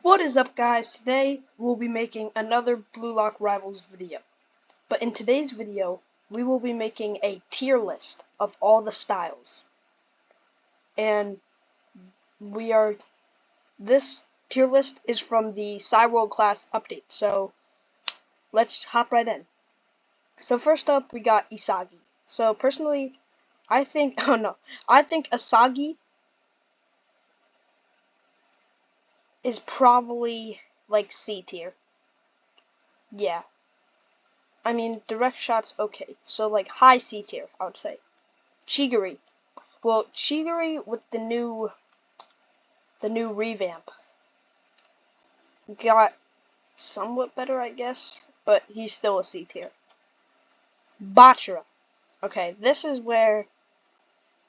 What is up, guys? Today we'll be making another Blue Lock Rivals video. But in today's video, we will be making a tier list of all the styles. And this tier list is from the Cyworld class update. So let's hop right in. So first up, we got Isagi. So personally, I think Isagi is probably like C tier. Yeah. I mean, direct shot's okay. So, like, high C tier, I would say. Chigiri. Well, Chigiri with the new revamp got somewhat better, I guess, but he's still a C tier. Bachira. Okay, this is where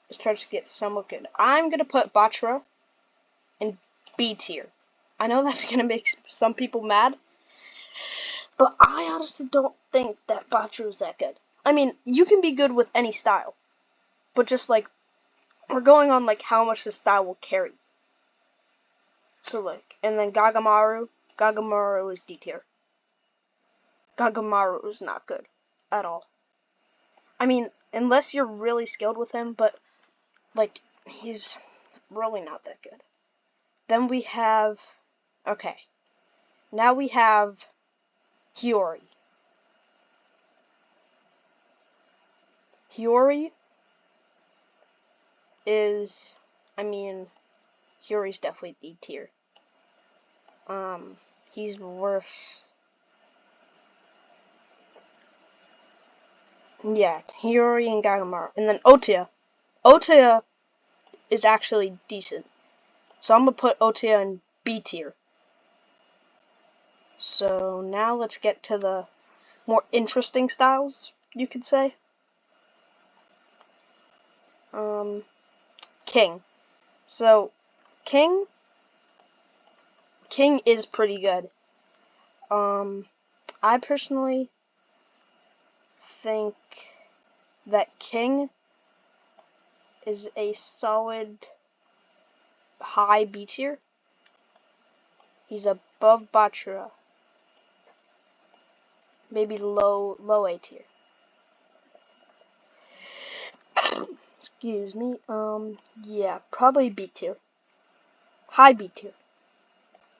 it starts to get somewhat good. I'm gonna put Bachira in B tier. I know that's gonna make some people mad, but I honestly don't think that Bachira is that good. I mean, you can be good with any style, but just like, we're going on like how much the style will carry. So like, and then Gagamaru is D tier. Gagamaru is not good at all. I mean, unless you're really skilled with him, but like, he's really not that good. Then we have, okay, now we have Hiyori. Hiyori is, I mean, Hiyori's definitely D tier. He's worse. Yeah, Hiyori and Gagamaru. And then Otoya. Otoya is actually decent. So I'm going to put Otoya in B tier. So now let's get to the more interesting styles, you could say. King. So King is pretty good. I personally think that King is a solid high B tier. He's above Bachira. Maybe low A tier. Excuse me. Yeah, probably B tier. High B tier.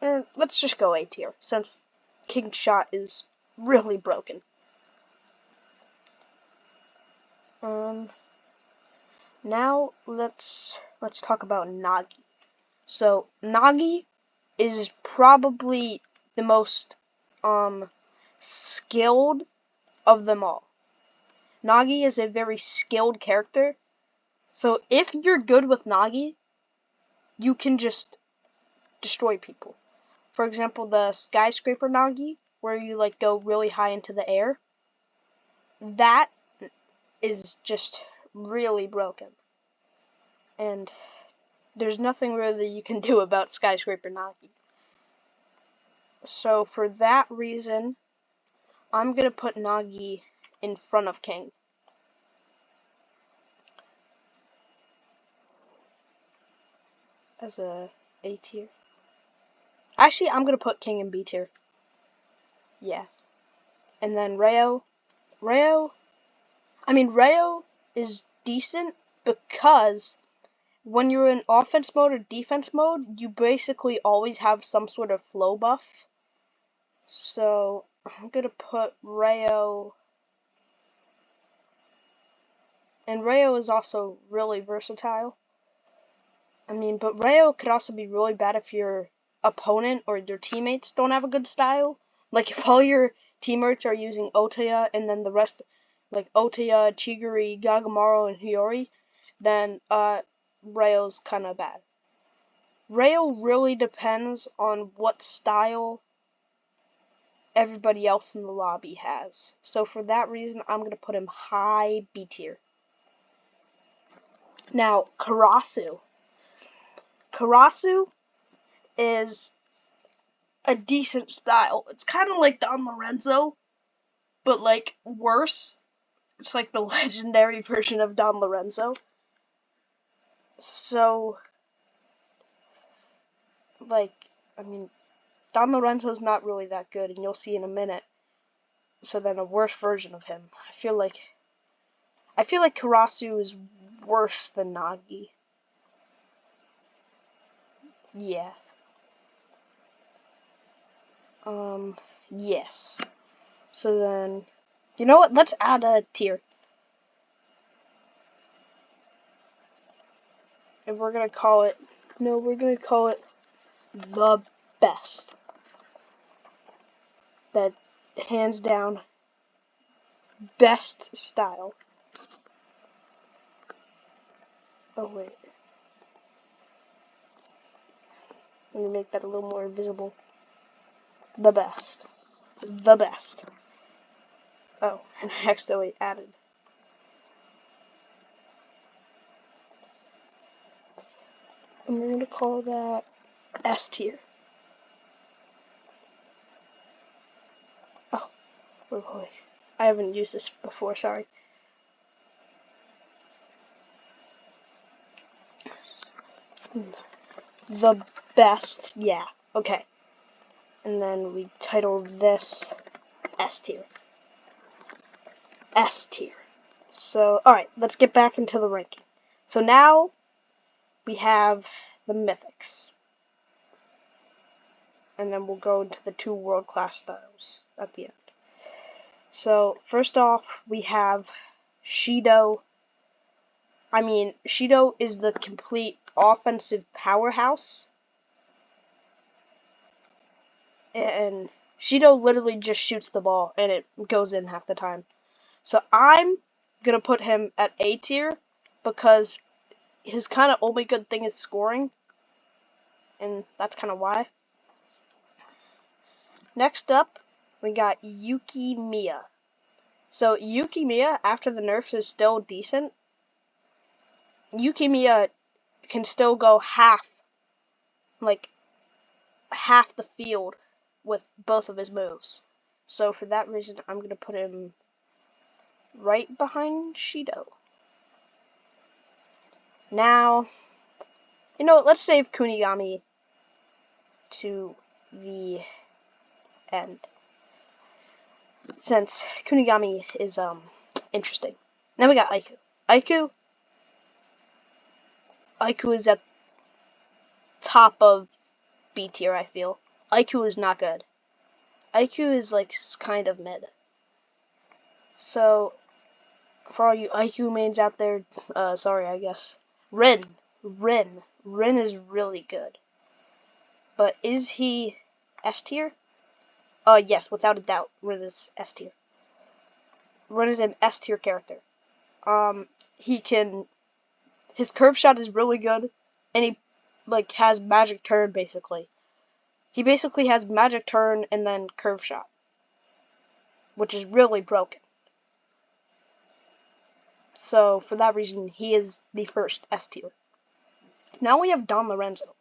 And let's just go A tier, since King's shot is really broken. Now let's talk about Nagi. So Nagi is probably the most skilled of them all. Nagi is a very skilled character. So if you're good with Nagi, you can just destroy people. For example, the skyscraper Nagi, where you like go really high into the air, that is just really broken. And there's nothing really you can do about skyscraper Nagi. So for that reason, I'm gonna put Nagi in front of King. As a A tier. Actually, I'm gonna put King in B tier. Yeah. And then Reo is decent because when you're in offense mode or defense mode, you basically always have some sort of flow buff. So I'm gonna put Reo. And Reo is also really versatile. I mean, but Reo could also be really bad if your opponent or your teammates don't have a good style. Like if all your teammates are using Otoya and then the rest, like Otoya, Chigiri, Gagamaru, and Hiyori, then Reo's kind of bad. Reo really depends on what style everybody else in the lobby has. So for that reason, I'm going to put him high B tier. Now, Karasu. Karasu is a decent style. It's kind of like Don Lorenzo, but like worse. It's like the legendary version of Don Lorenzo. So, like, I mean, Don Lorenzo's not really that good, and you'll see in a minute. So then a worse version of him. I feel like Karasu is worse than Nagi. Yeah. Yes. So then, you know what? Let's add a tier. And we're gonna call it, the best. That, hands down, best style. Oh, wait. Let me make that a little more visible. The best. The best. Oh, and I accidentally added. And we're going to call that S tier. Oh, wait. I haven't used this before, sorry. The best, yeah, okay. And then we titled this S tier. S tier. So, alright, let's get back into the ranking. So now we have the mythics. And then we'll go into the 2 world-class styles at the end. So, first off, we have Shido. Shido is the complete offensive powerhouse. And Shido literally just shoots the ball, and it goes in half the time. So I'm gonna put him at A tier, because his kind of only good thing is scoring. And that's kind of why. Next up, we got Yukimiya. So Yukimiya, after the nerfs, is still decent. Yukimiya can still go half the field with both of his moves. So for that reason, I'm going to put him right behind Shido. Now, you know what, let's save Kunigami to the end, since Kunigami is interesting. Then we got Aiku. Aiku is at top of B tier, I feel. Aiku is not good. Aiku is like kind of mid. So for all you Aiku mains out there, sorry, I guess. Rin is really good. But is he S tier? Yes, without a doubt, Rin is S tier. Rin is an S tier character. His curve shot is really good, and he has magic turn basically. He basically has magic turn and then curve shot, which is really broken. So for that reason, he is the first S tier. Now we have Don Lorenzo.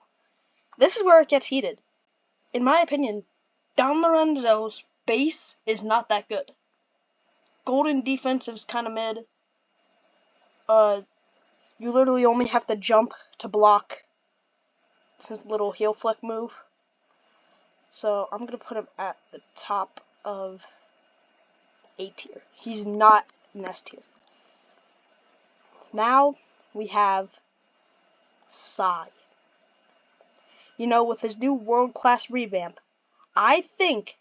This is where it gets heated. In my opinion, Don Lorenzo's base is not that good. Golden defense is kind of mid. You literally only have to jump to block his little heel flick move. So I'm gonna put him at the top of A tier. He's not an S tier. Now we have Sai. You know, with his new world-class revamp, I think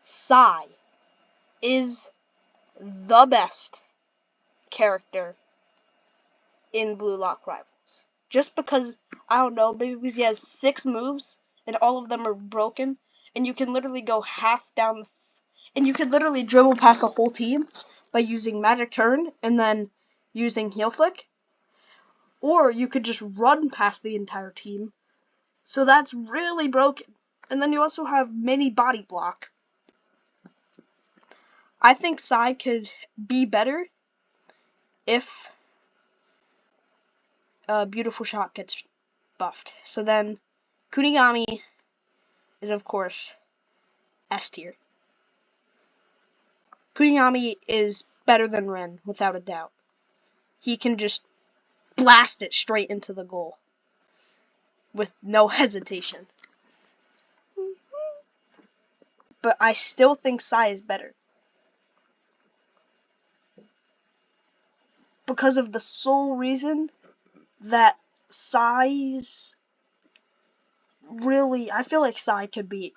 Sai is the best character in Blue Lock Rivals. Just because, I don't know, maybe because he has 6 moves, and all of them are broken, and you can literally go half down, and you can literally dribble past a whole team by using Magic Turn, and then using Heel Flick. Or you could just run past the entire team. So that's really broken. And then you also have mini body block. I think Sai could be better if Beautiful Shot gets buffed. So then Kunigami is, of course, S tier. Kunigami is better than Ren, without a doubt. He can just blast it straight into the goal with no hesitation. but I still think Sai is better. Because of the sole reason that Sai's really, I feel like Sai could beat,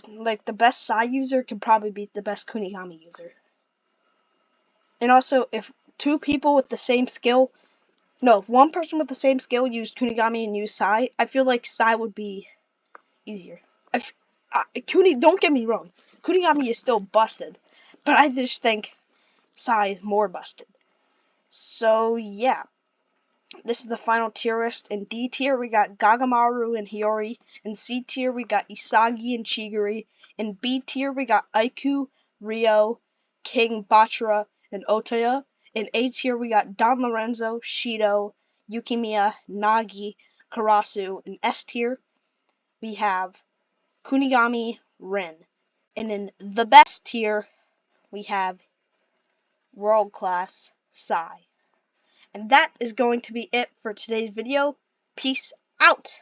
like the best Sai user could probably beat the best Kunigami user. And also, if two people with the same skill, no, if one person with the same skill used Kunigami and used Sai, I feel like Sai would be easier. Don't get me wrong, Kunigami is still busted, but I just think Sai is more busted. So yeah, this is the final tier list. In D tier we got Gagamaru and Hiyori. In C tier we got Isagi and Chigiri. In B tier we got Aiku, Ryo, King, Bachara, and Otoya. In A tier we got Don Lorenzo, Shido, Yukimiya, Nagi, Karasu. In S tier we have Kunigami, Rin. And in the best tier we have World Class Sai. And that is going to be it for today's video. Peace out!